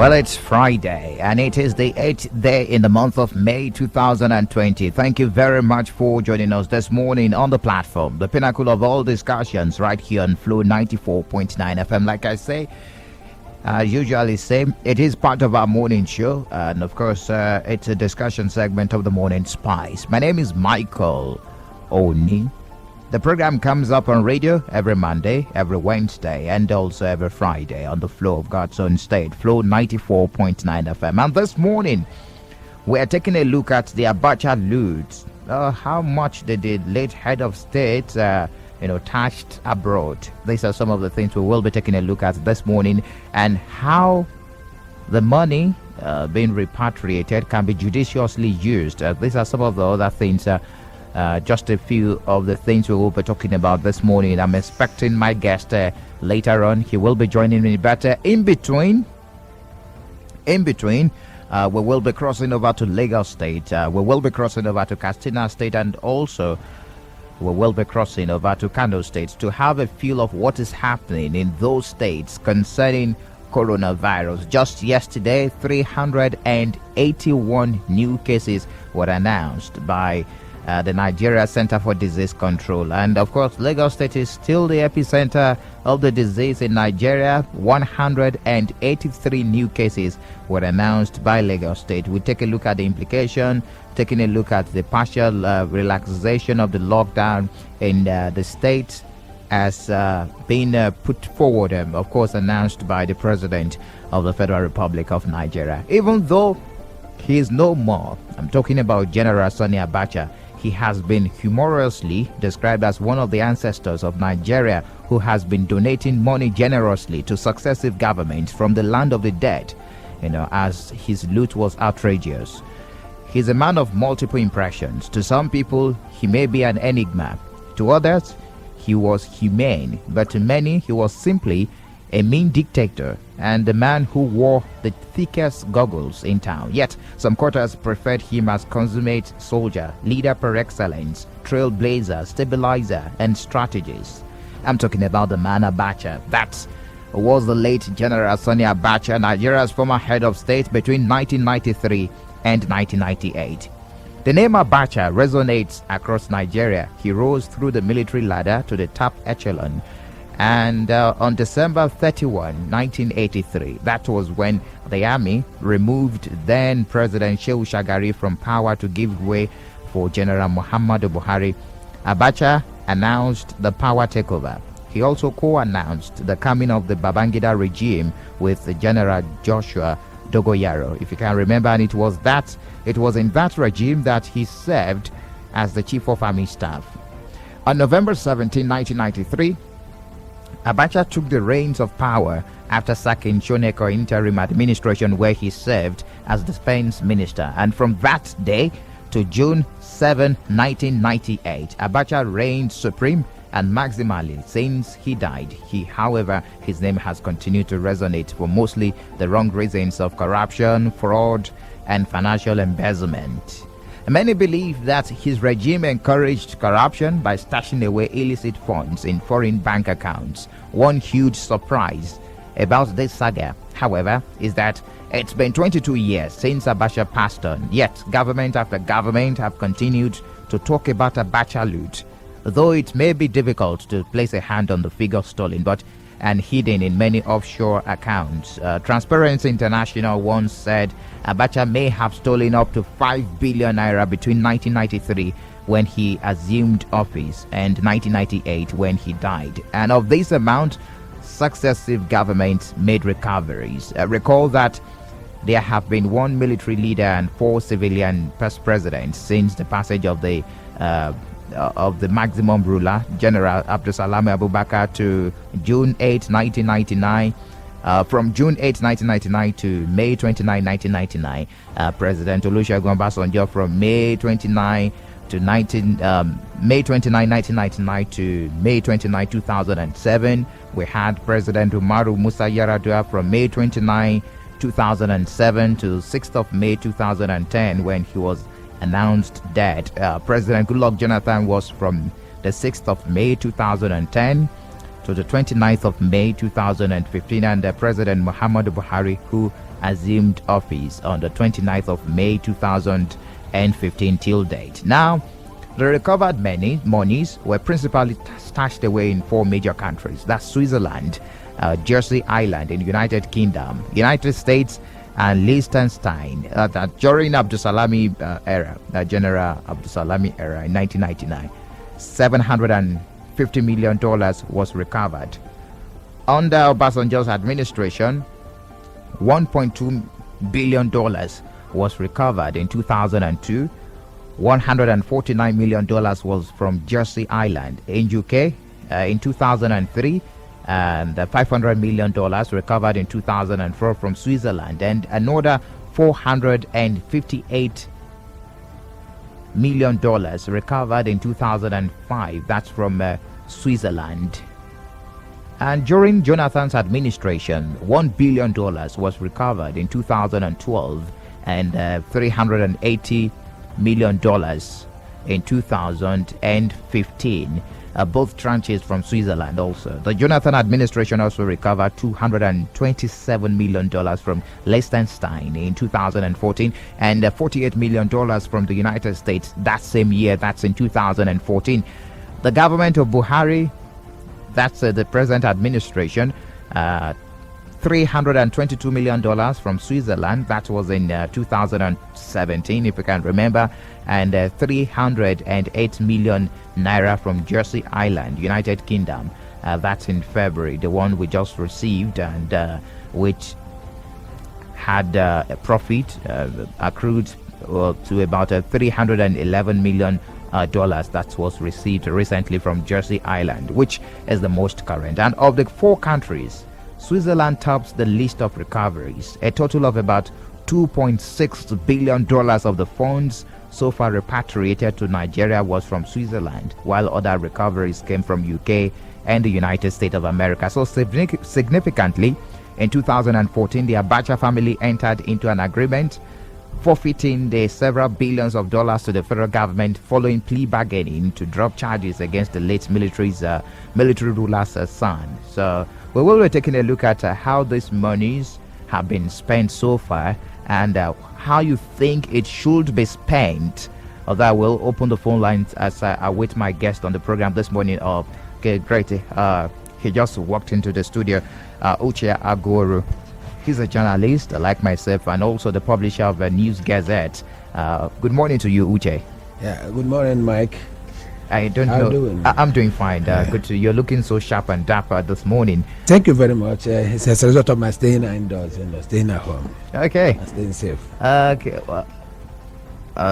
Well, it's Friday, and it is the 8th day in the month of May 2020. Thank you very much for joining us this morning on the platform, the pinnacle of all discussions, right here on Flow 94.9 FM. Like I say, usually say, it is part of our morning show, and of course, it's a discussion segment of the Morning Spice. My name is Michael Oni. The program comes up on radio every Monday, every Wednesday, and also every Friday on the Flow of God's Own State, Flow 94.9 FM. And this morning, we are taking a look at the Abacha loot. How much did the late head of state, tashed abroad? These are some of the things we will be taking a look at this morning, and how the money being repatriated can be judiciously used. These are some of the other things. Just a few of the things we will be talking about this morning. I'm expecting my guest later on. He will be joining me, but in between, we will be crossing over to Lagos State. We will be crossing over to Katsina State, and also we will be crossing over to Kano State to have a feel of what is happening in those states concerning coronavirus. Just yesterday, 381 new cases were announced by the Nigeria Center for Disease Control. And of course, Lagos State is still the epicenter of the disease in Nigeria. 183 new cases were announced by Lagos State. We take a look at the implication, taking a look at the partial relaxation of the lockdown in the state as being put forward, of course, announced by the President of the Federal Republic of Nigeria. Even though he is no more, I'm talking about General Sani Abacha. He has been humorously described as one of the ancestors of Nigeria who has been donating money generously to successive governments from the land of the dead, as his loot was outrageous. He's a man of multiple impressions. To some people, he may be an enigma. To others, he was humane, but to many, he was simply a mean dictator and the man who wore the thickest goggles in town. Yet, some quarters preferred him as consummate soldier, leader par excellence, trailblazer, stabilizer, and strategist. I'm talking about the man Abacha. That was the late General Sani Abacha, Nigeria's former head of state between 1993 and 1998. The name Abacha resonates across Nigeria. He rose through the military ladder to the top echelon. And on December 31, 1983, that was when the army removed then President Shehu Shagari from power to give way for General Muhammadu Buhari. Abacha announced the power takeover. He also co-announced the coming of the Babangida regime with General Joshua Dogoyaro, if you can remember, and it was in that regime that he served as the Chief of Army Staff. On November 17, 1993, Abacha took the reins of power after sacking Shoneko interim administration, where he served as defense minister. And from that day to June 7, 1998, Abacha reigned supreme and maximally since he died. However, his name has continued to resonate for mostly the wrong reasons of corruption, fraud, and financial embezzlement. Many believe that his regime encouraged corruption by stashing away illicit funds in foreign bank accounts. One huge surprise about this saga, however, is that it's been 22 years since Abacha passed on, yet government after government have continued to talk about Abacha loot. Though it may be difficult to place a hand on the figure stolen and hidden in many offshore accounts. Transparency International once said Abacha may have stolen up to 5 billion naira between 1993 when he assumed office and 1998 when he died. And of this amount, successive governments made recoveries. Recall that there have been one military leader and 4 civilian past presidents since the passage of the maximum ruler, General Abdusalam Abubakar, to June 8, 1999. From June 8, 1999 to May 29, 1999, President Olusegun Obasanjo from May 29, 1999 to May 29, 2007. We had President Umaru Musa Yar'Adua from May 29, 2007 to 6th of May 2010 when he was announced dead. President Goodluck Jonathan was from the 6th of May 2010 to the 29th of May 2015, and President Muhammadu Buhari, who assumed office on the 29th of May 2015 till date. Now, the recovered monies were principally stashed away in 4 major countries. That's Switzerland, Jersey Island in United Kingdom, United States, and Liechtenstein. During Abdusalami era, General Abdusalami era in 1999, $750 million was recovered. Under Obasanjo's administration, $1.2 billion was recovered in 2002. $149 million was from Jersey Island in UK in 2003, and $500 million recovered in 2004 from Switzerland, and another $458 million recovered in 2005. That's from Switzerland. And during Jonathan's administration, $1 billion was recovered in 2012, and $380 million in 2015. Both tranches from Switzerland also. The Jonathan administration also recovered $227 million from Liechtenstein in 2014, and $48 million from the United States that same year. That's in 2014. The government of Buhari, that's the present administration, $322 million from Switzerland. That was in 2017, if you can remember, and 308 million naira from Jersey Island, United Kingdom. That's in February, the one we just received, and which had a profit accrued to about $311 million. That was received recently from Jersey Island, which is the most current. And of the 4 countries, Switzerland tops the list of recoveries. A total of about $2.6 billion of the funds so far repatriated to Nigeria was from Switzerland, while other recoveries came from UK and the United States of America. So significantly, in 2014, the Abacha family entered into an agreement forfeiting the several billions of dollars to the federal government following plea bargaining to drop charges against the late military ruler's son. So we will be taking a look at how these monies have been spent so far, and how you think it should be spent. Although I will open the phone lines as I await my guest on the program this morning. Okay, great. He just walked into the studio. Uche Agoru. He's a journalist like myself, and also the publisher of a News Gazette. Good morning to you, Uche. Yeah, good morning, Mike. I don't How know. you doing? I'm doing fine. Good to you're looking so sharp and dapper this morning. Thank you very much. It's as a result of my staying indoors, staying at home. Okay. And staying safe. Okay. Well,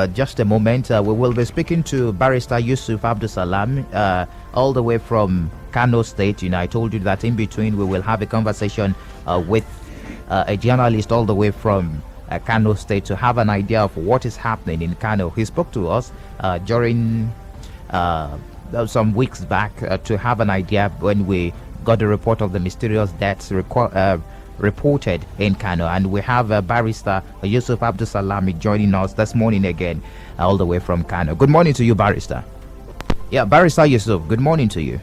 just a moment. We will be speaking to Barrister Yusuf Abdusalam, all the way from Kano State. I told you that in between we will have a conversation with a journalist all the way from Kano State to have an idea of what is happening in Kano. He spoke to us during some weeks back to have an idea when we got the report of the mysterious deaths reported in Kano, and we have Barrister Yusuf Abdusalami joining us this morning again, all the way from Kano. Good morning to you, Barrister. Yeah, Barrister Yusuf, good morning to you.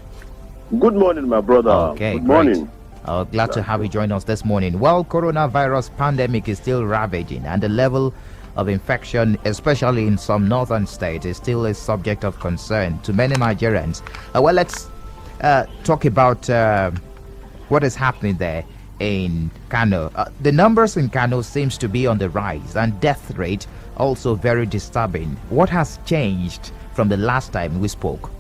Good morning, my brother. Okay, good morning. Glad to have you join us this morning. Well, coronavirus pandemic is still ravaging, and the level of infection, especially in some northern states, is still a subject of concern to many Nigerians. Well, let's talk about what is happening there in Kano. The numbers in Kano seems to be on the rise, and death rate also very disturbing. What has changed from the last time we spoke?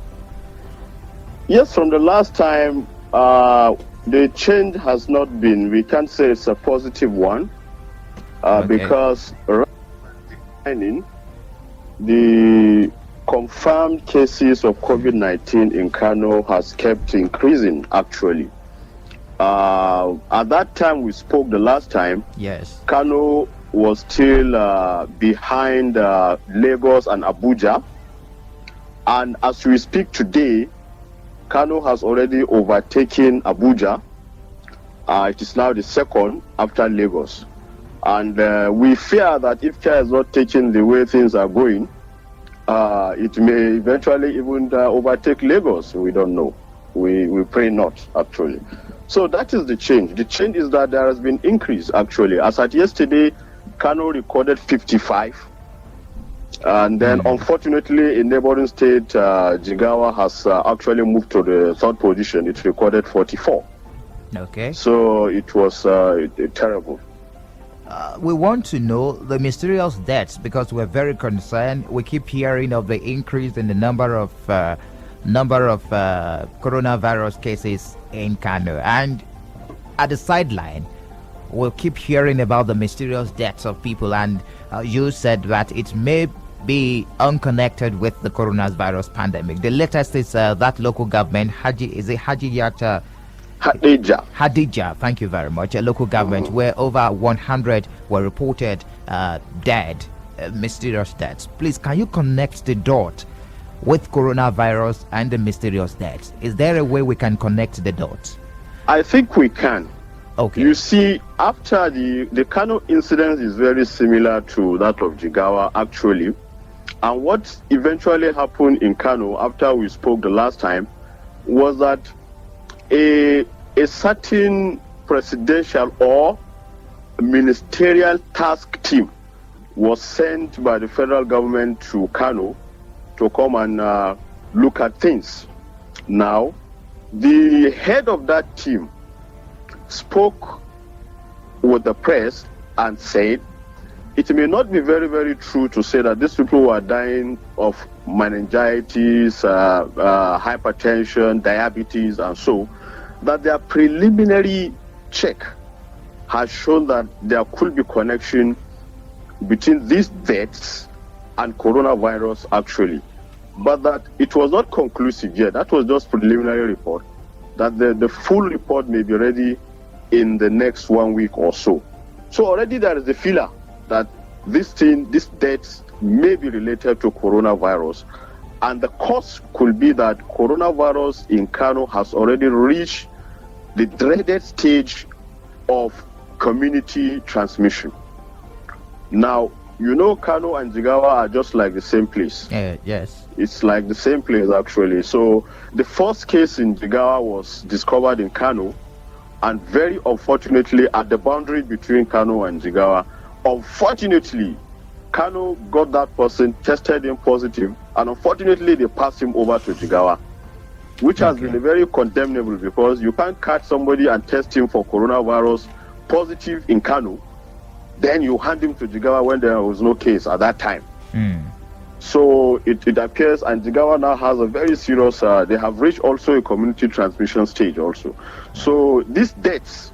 Yes, from the last time, the change has not been, we can't say it's a positive one, because the confirmed cases of COVID-19 in Kano has kept increasing, actually. At that time we spoke the last time, yes, Kano was still behind Lagos and Abuja, and as we speak today, Kano has already overtaken Abuja. It is now the second after Lagos, and we fear that if care is not taken the way things are going, it may eventually even overtake Lagos. We don't know. We pray not, actually. So that is the change. The change is that there has been increase, actually. As at yesterday, Kano recorded 55. And then, unfortunately, in neighboring state, Jigawa has actually moved to the third position. It recorded 44. Okay. So it was terrible. We want to know the mysterious deaths because we're very concerned. We keep hearing of the increase in the number of coronavirus cases in Kano, and at the sideline, we'll keep hearing about the mysterious deaths of people. And you said that it may be unconnected with the coronavirus pandemic. The latest is that local government, Hadija, thank you very much. A local government where over 100 were reported dead, mysterious deaths. Please, can you connect the dot with coronavirus and the mysterious deaths? Is there a way we can connect the dots? I think we can. Okay. You see, after the Kano incident is very similar to that of Jigawa, actually. And what eventually happened in Kano after we spoke the last time was that a certain presidential or ministerial task team was sent by the federal government to Kano to come and look at things. Now, the head of that team spoke with the press and said it may not be very, very true to say that these people were dying of meningitis, hypertension, diabetes, and so, that their preliminary check has shown that there could be connection between these deaths and coronavirus, actually. But that it was not conclusive yet. That was just preliminary report. That the full report may be ready in the next 1 week or so. So already there is a feeler that these deaths may be related to coronavirus. And the cause could be that coronavirus in Kano has already reached the dreaded stage of community transmission. Now, you know, Kano and Jigawa are just like the same place. Yes. It's like the same place, actually. So the first case in Jigawa was discovered in Kano, and very unfortunately, at the boundary between Kano and Jigawa, unfortunately, Kano got that person, tested him positive, and unfortunately, they passed him over to Jigawa, which has been very condemnable because you can't catch somebody and test him for coronavirus positive in Kano, then you hand him to Jigawa when there was no case at that time. So it appears, and Jigawa now has a very serious, they have reached also a community transmission stage also. So these deaths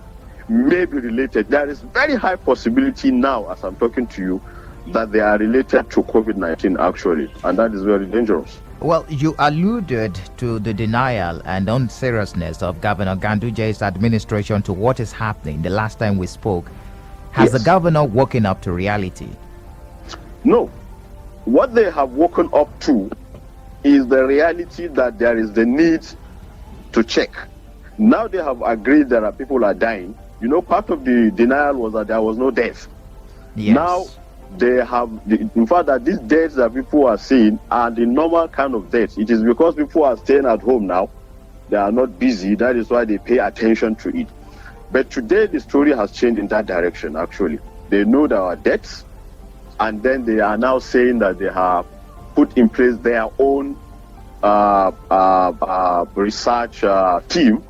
may be related. There is very high possibility now, as I'm talking to you, that they are related to COVID-19 actually, and that is very dangerous. Well, you alluded to the denial and unseriousness of Governor Ganduje's administration to what is happening the last time we spoke. Has the governor woken up to reality? No. What they have woken up to is the reality that there is the need to check. Now they have agreed that people are dying. You know, part of the denial was that there was no death. Yes. Now they have, in fact, that these deaths that people are seeing are the normal kind of deaths. It is because people are staying at home now. They are not busy. That is why they pay attention to it. But today the story has changed in that direction, actually. They know there are deaths, and then they are now saying that they have put in place their own research team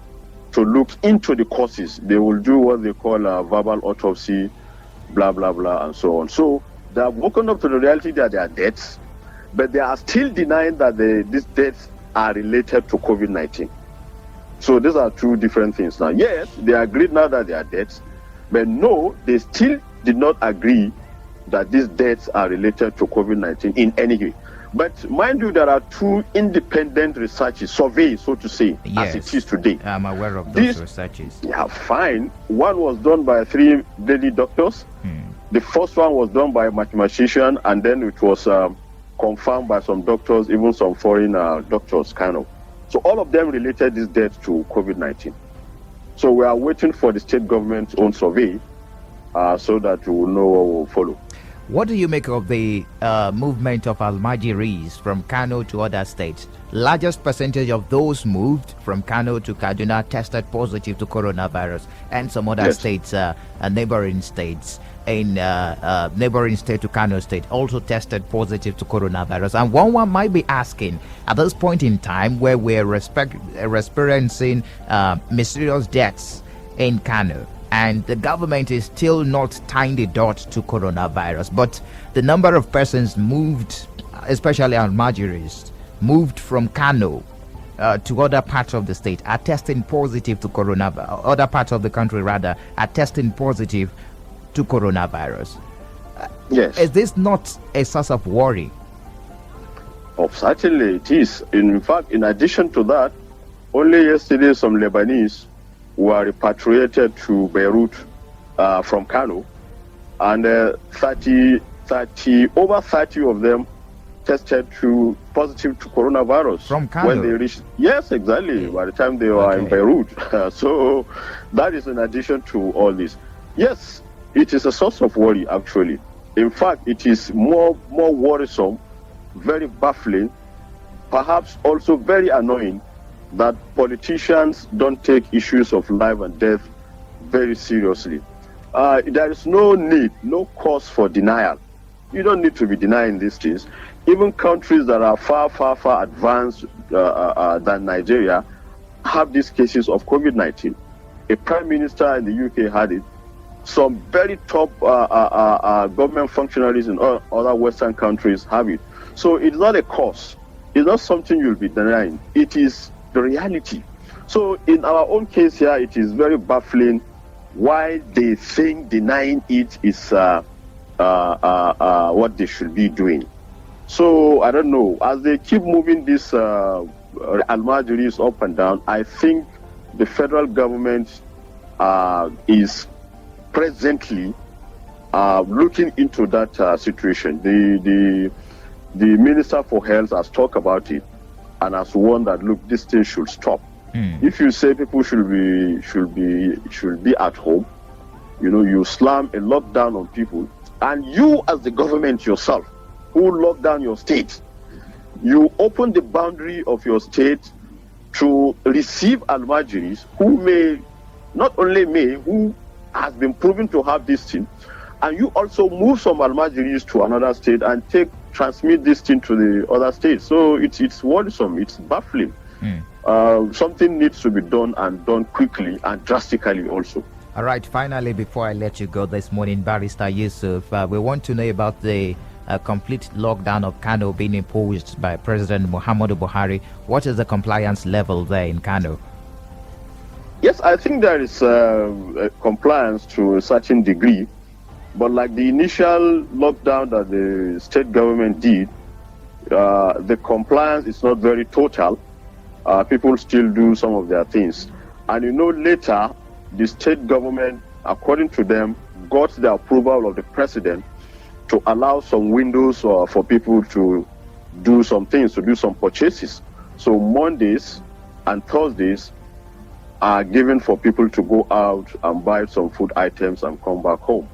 to look into the causes. They will do what they call a verbal autopsy, blah, blah, blah, and so on. So they have woken up to the reality that there are deaths, but they are still denying that these deaths are related to COVID-19. So these are two different things now. Yes, they agreed now that they are deaths, but no, they still did not agree that these deaths are related to COVID-19 in any way. But mind you, there are two independent researches, surveys, so to say, as it is today. I'm aware of those researches. Yeah, fine. One was done by 3 lady doctors. The first one was done by a mathematician, and then it was confirmed by some doctors, even some foreign doctors, kind of. So all of them related this death to COVID-19. So we are waiting for the state government's own survey so that we will know what will follow. What do you make of the movement of Almajiris from Kano to other states? Largest percentage of those moved from Kano to Kaduna tested positive to coronavirus, and some other states, neighboring states, in neighboring state to Kano state, also tested positive to coronavirus. And one might be asking, at this point in time where we're experiencing mysterious deaths in Kano, and the government is still not tying the dot to coronavirus, but the number of persons moved, especially Almajiris, moved from Kano to other parts of the state, are testing positive to coronavirus. Other parts of the country, rather, are testing positive to coronavirus. Yes. Is this not a source of worry? Oh, certainly it is. In fact, in addition to that, only yesterday some Lebanese were repatriated to Beirut from Kano, and over 30 of them tested positive to coronavirus from Kano when they reached. Yes, exactly. By the time they were in Beirut, so that is in addition to all this. Yes, it is a source of worry. Actually, in fact, it is more worrisome, very baffling, perhaps also very annoying, that politicians don't take issues of life and death very seriously. There is no need, no cause for denial. You don't need to be denying these things. Even countries that are far advanced than Nigeria have these cases of COVID-19. A prime minister in the UK had it. Some very top government functionaries in other Western countries have it. So it's not a cause. It's not something you'll be denying. It is the reality. So in our own case here, it is very baffling why they think denying it is what they should be doing. So I don't know. As they keep moving these Almajiris up and down, I think the federal government is presently looking into that situation. The Minister for Health has talked about it and has warned that, look, this thing should stop. If you say people should be at home, you slam a lockdown on people, and you as the government yourself who lock down your state, you open the boundary of your state to receive Almajiris who who has been proven to have this thing, and you also move some Almajiris to another state and transmit this thing to the other state. So it's worrisome, it's baffling. Something needs to be done, and done quickly and drastically also. All right, finally, before I let you go this morning, Barrister Yusuf, we want to know about the complete lockdown of Kano being imposed by President Muhammadu Buhari. What is the compliance level there in Kano? Yes, I think there is compliance to a certain degree, but like the initial lockdown that the state government did, the compliance is not very total. People still do some of their things. And later, the state government, according to them, got the approval of the president to allow some windows for people to do some things, to do some purchases. So Mondays and Thursdays are given for people to go out and buy some food items and come back home.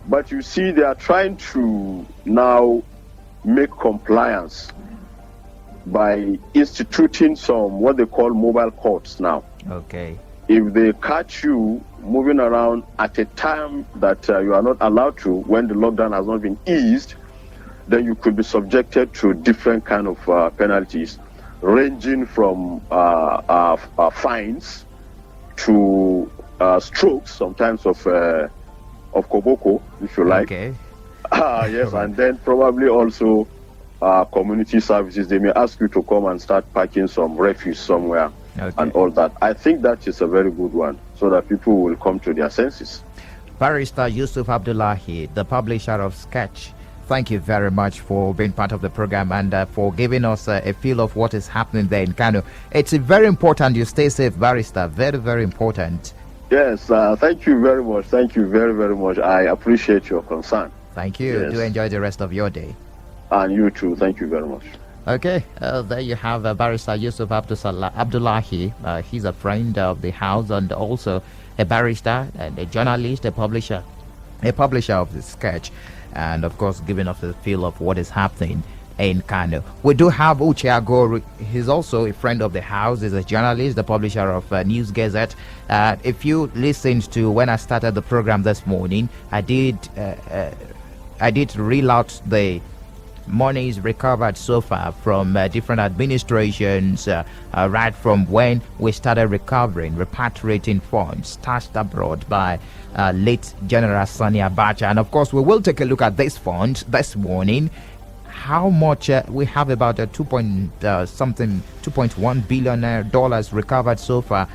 But you see, they are trying to now make compliance by instituting some what they call mobile courts now. Okay. If they catch you moving around at a time that you are not allowed to, when the lockdown has not been eased, then you could be subjected to different kind of penalties, ranging from fines to strokes, sometimes of koboko, if you like. Okay. Yes, and then probably also community services. They may ask you to come and start packing some refuse somewhere. Okay. And all that. I think that is a very good one, so that people will come to their senses. Barrister Yusuf Abdullahi, the publisher of Sketch, thank you very much for being part of the program and for giving us a feel of what is happening there in Kano. It's very important you stay safe, Barrister. Very, very important. Yes, thank you very much. Thank you very, very much. I appreciate your concern. Thank you. Yes. Do enjoy the rest of your day. And you too. Thank you very much. Okay, there you have Barrister Yusuf Abdullahi. He's a friend of the house and also a barrister and a journalist, a publisher. a publisher of the sketch, and of course giving us a feel of what is happening in Kano. We do have Uche Agor. He's also a friend of the house. He's a journalist, the publisher of News Gazette. If you listened to when I started the program this morning, I did reel out the monies recovered so far from different administrations, right from when we started repatriating funds stashed abroad by late General Sani Abacha. And of course, we will take a look at this fund this morning. How much we have about $2.1 billion dollars recovered so far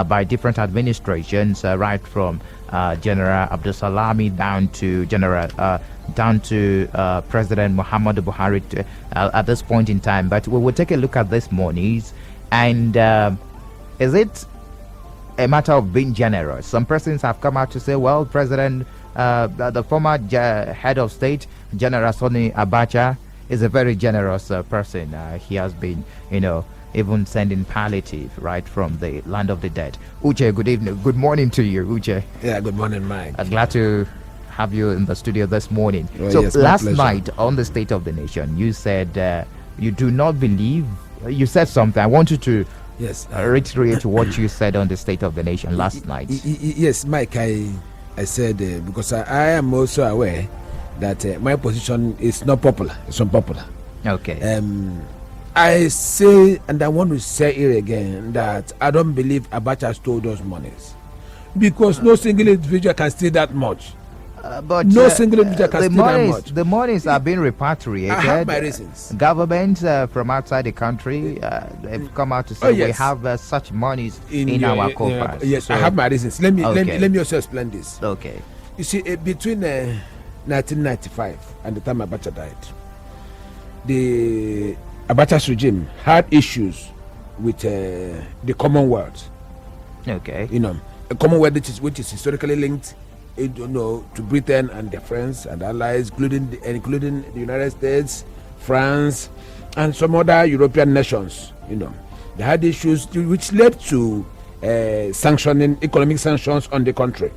by different administrations, right from General Abdul Salami down to President Muhammadu Buhari at this point in time. But we will take a look at this monies, and is it a matter of being generous? Some persons have come out to say, well, the former head of state, General Sani Abacha, is a very generous person. He has been, even sending palliative right from the land of the dead. Uche, good evening. Good morning to you, Uche. Yeah, good morning, Mike. I'm glad to have you in the studio this morning. Oh, so yes, last night on the State of the Nation, you said you do not believe. You said something. I want you to reiterate what you said on the State of the Nation last night. Yes, Mike. I said because I am also aware that my position is not popular. It's unpopular. Okay. I say, and I want to say it again, that I don't believe Abacha stole those monies, because no single individual can steal that much. But no single individual can steal that much. The monies are being repatriated. I have my reasons. Governments from outside the country they've come out to say we have such monies in our coffers. Yes, so I have my reasons. Let me also explain this. Okay. You see, between 1995 and the time Abacha died, the Abacha's regime had issues with the Commonwealth. Okay. A Commonwealth which is historically linked, to Britain and their friends and allies, including the United States, France, and some other European nations. They had issues which led to economic sanctions on the country.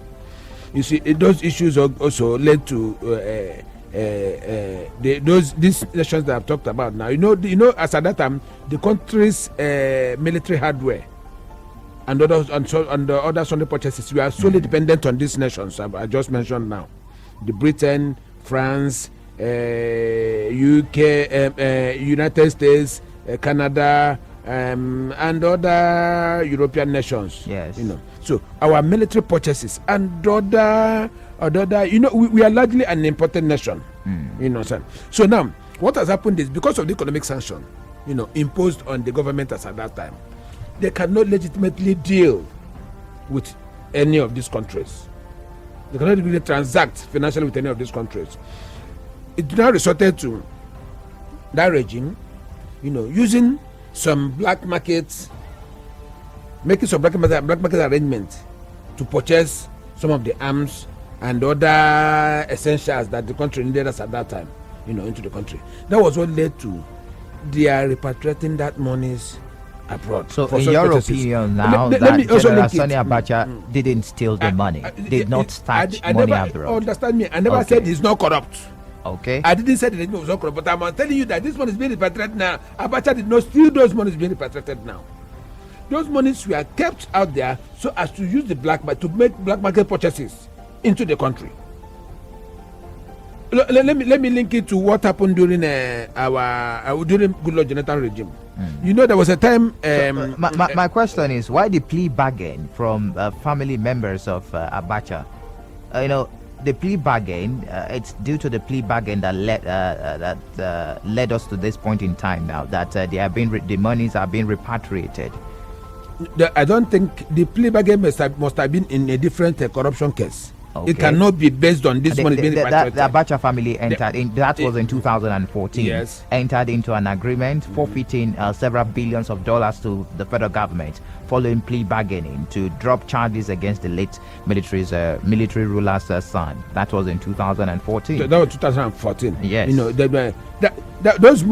You see, those issues also led to these nations that I've talked about now. As at that time, the country's military hardware and other solely purchases, we are solely dependent on these nations I just mentioned now: the Britain, France, UK, United States, Canada, and other European nations. Yes. So our military purchases and other, we are largely an important nation. So now, what has happened is, because of the economic sanction, imposed on the government as at that time, they cannot legitimately deal with any of these countries. They cannot really transact financially with any of these countries. It now resorted to that regime, using some black markets, making some black market arrangements to purchase some of the arms and other essentials that the country needed us at that time, into the country. That was what led to their repatriating that monies abroad. So in your opinion now, that General Sani Abacha didn't steal the money, did not stash money abroad. Understand me, I never said he's not corrupt. Okay. I didn't say that he was not corrupt, but I'm telling you that this money is being repatriated now. Abacha did not steal those monies being repatriated now. Those monies were kept out there so as to use the to make black market purchases into the country. Let me link it to what happened during during Goodluck Jonathan regime. There was a time. My question is, why the plea bargain from family members of Abacha? The plea bargain. It's due to the plea bargain that led us to this point in time now, that the monies are being repatriated. I don't think the plea bargain must have been in a different corruption case. Okay. It cannot be based on this money being repatriated. The Abacha family entered in. That was in 2014. Yes. Entered into an agreement forfeiting several billions of dollars to the federal government, following plea bargaining to drop charges against the late military ruler's son. That was in 2014. That was 2014. Yes. Those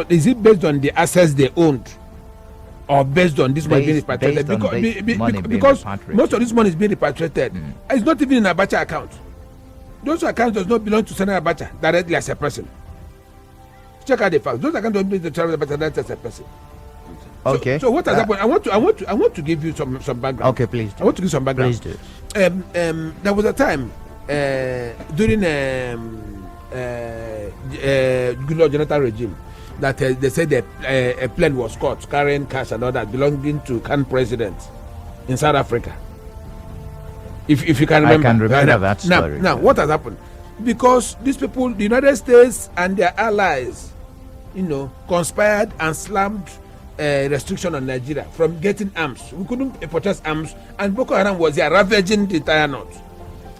is it based on the assets they owned, or based on this money being repatriated? Because most of this money is being repatriated. It's not even in Abacha account. Those accounts does not belong to Senator Abacha directly as a person. Check out the facts. Those accounts don't belong to Senator Abacha directly as a person. Okay. So what has happened? I want to give you some background. Okay, please. I want to give some background. Please do. There was a time during Goodluck Jonathan regime that they said that a plane was caught carrying cash and all that belonging to current president in South Africa. If you can remember. I can remember that story. Now, what has happened? Because these people, the United States and their allies, conspired and slammed restriction on Nigeria from getting arms. We couldn't purchase arms, and Boko Haram was there ravaging the entire north.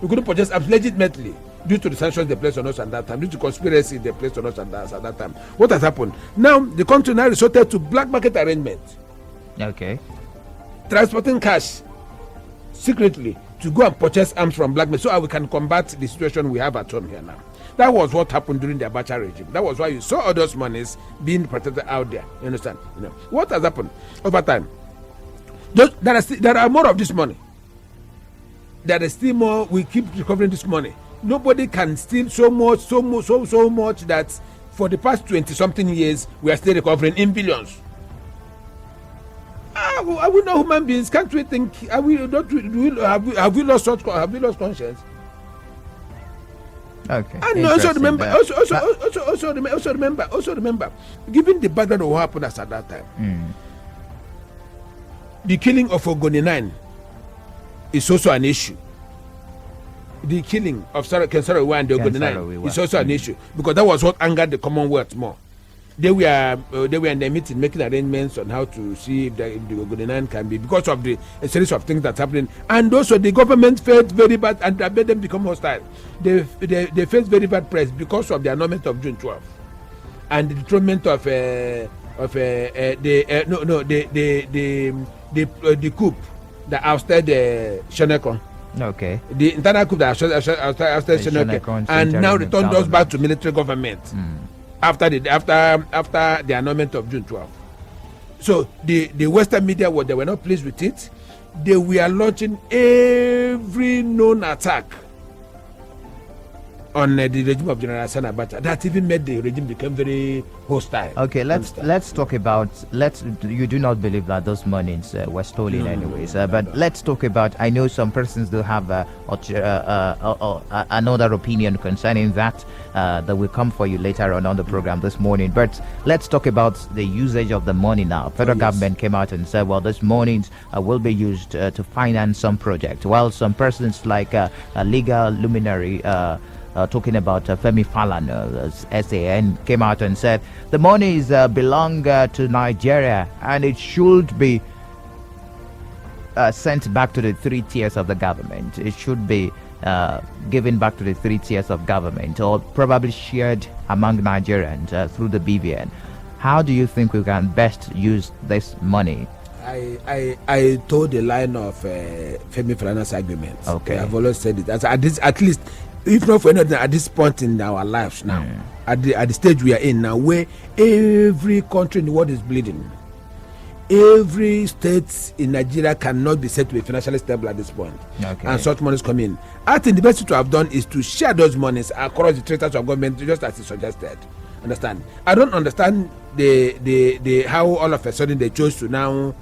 We couldn't purchase arms legitimately due to the sanctions they placed on us at that time, due to conspiracy they placed on us at that time. What has happened? Now, the country now resorted to black market arrangements. Okay. Transporting cash secretly to go and purchase arms from black men so we can combat the situation we have at home here now. That was what happened during the Abacha regime. That was why you saw all those monies being protected out there. You understand? What has happened over time? There are more of this money. There is still more. We keep recovering this money. Nobody can steal so much that for the past 20-something years we are still recovering in billions. Are we not human beings? Can't we think? Have we lost conscience? Okay. And also remember, given the background of what happened at that time, the killing of Ogoni 9 is also an issue. The killing of Kensarawa and the Ogoni 9 is also an issue because that was what angered the Commonwealth more. They were in the meeting making arrangements on how to see if the Ogoni 9 can be, because of a series of things that's happening. And also the government felt very bad and made them become hostile. They faced very bad press because of the annulment of June 12 and the dethronement of the coup that ousted Shonekon. Okay. The internal coup that ousted Shonekon and now returned us back to military government. After the annulment of June 12. So the Western media they were not pleased with it. They were launching every known attack on the regime of General Sani Abacha. That even made the regime become very hostile. Okay, let's talk about you do not believe that those monies were stolen anyways, but let's talk about, I know some persons do have another opinion concerning that will come for you later on the program this morning, but let's talk about the usage of the money now. Federal government came out and said, well, this monies will be used to finance some project, while some persons like a legal luminary talking about Femi Falana, SAN, came out and said the monies belong to Nigeria and it should be sent back to the three tiers of the government. It should be given back to the three tiers of government, or probably shared among Nigerians through the BVN. How do you think we can best use this money? I told the line of Femi Falana's argument. Okay. I've always said it. At least, if not for anything, at this point in our lives now, at the stage we are in now, where every country in the world is bleeding, every state in Nigeria cannot be said to be financially stable at this point. Okay. And such monies come in. I think the best thing to have done is to share those monies across the three tiers of government, just as it suggested. Understand? I don't understand the how all of a sudden they chose to now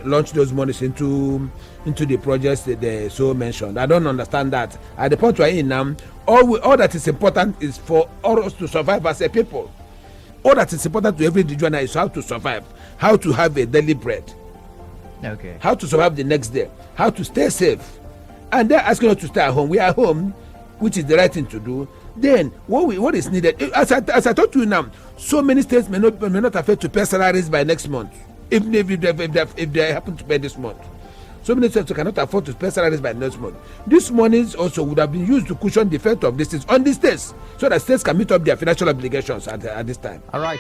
launch those monies into the projects that they so mentioned. I don't understand that. At the point we're in now, all that is important is for us to survive as a people. All that is important to every individual is how to survive, how to have a daily bread, how to survive the next day, how to stay safe. And they're asking us to stay at home. We are home, which is the right thing to do. Then what is needed, as I talk to you now, so many states may not afford to pay salaries by next month, even if they happen to pay this month. So many states cannot afford to pay salaries by next month. This money also would have been used to cushion the effect of this on the states, so that states can meet up their financial obligations at this time. All right.